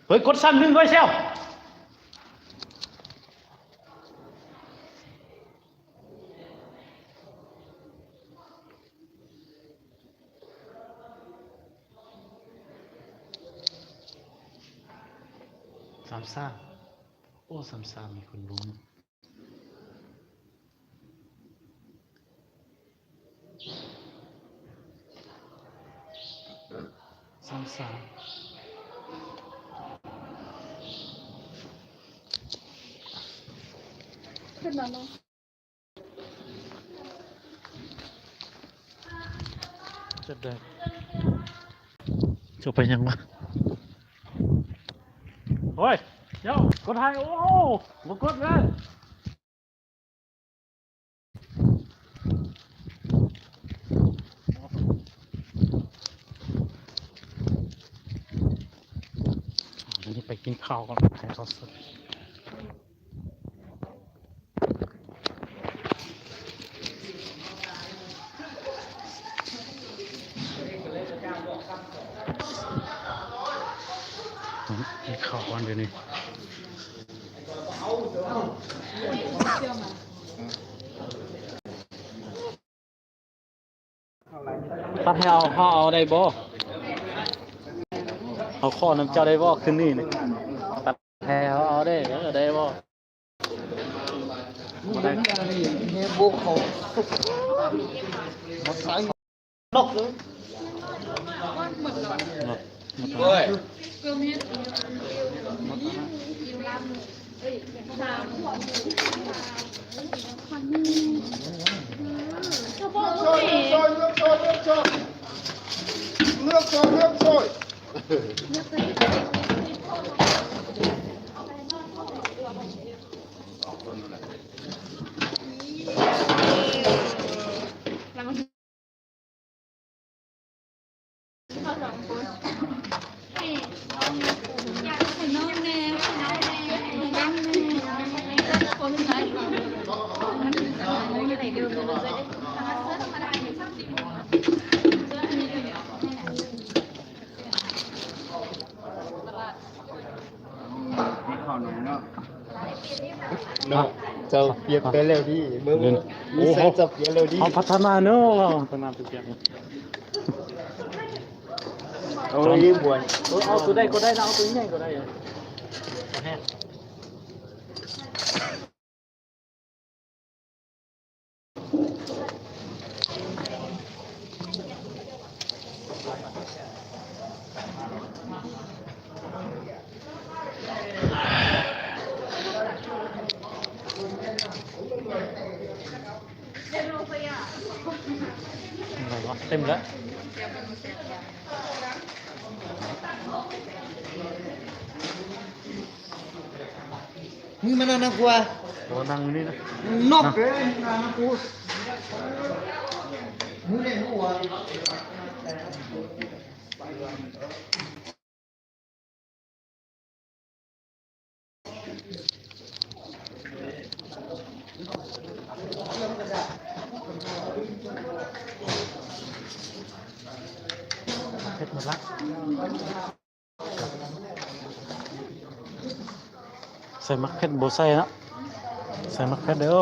เฮ้ยกดซ้ำหนึ่งไว้เชียว33โอ้33มีคนรู้33ขึ้นมาเนาะจะได้จบไปยังวะโอ้ยเดี๋ยวกดไทยโอ้มากดเลยนี่ไปกินข้าวก่อนให้เขาสดกินข้าวก่อนเดี๋ยวนี้ตัดให้เอาได้บ่เอาข้อน้ำเจ้าได้บ่ขึ้นนี่นี่ตัดให้เอาได้ได้บ่ได้เนี่ยบุกเขาหมดสายนกเลยเฮ้ยเนาะจะเปลี่ยนไปเร็วดีเมื่อมีแสงจะเปลี่ยนเร็วดี เขาพัฒนาเนอะพัฒนาไปเกี่ยวเอาลิ้นบวน เอาตัวได้ก็ได้นะเอาตัวใหญ่ก็ได้แห้งอะไรวะเต็มแล้วมึงมันน่ากลัว ตัวนั่งนี่นะ นกเลยน่ากลัวมึงเล่นหัวเสร็จหมดละใส่มักเผ็ดโบใส่นะใส่มักเผ็ดเด้อ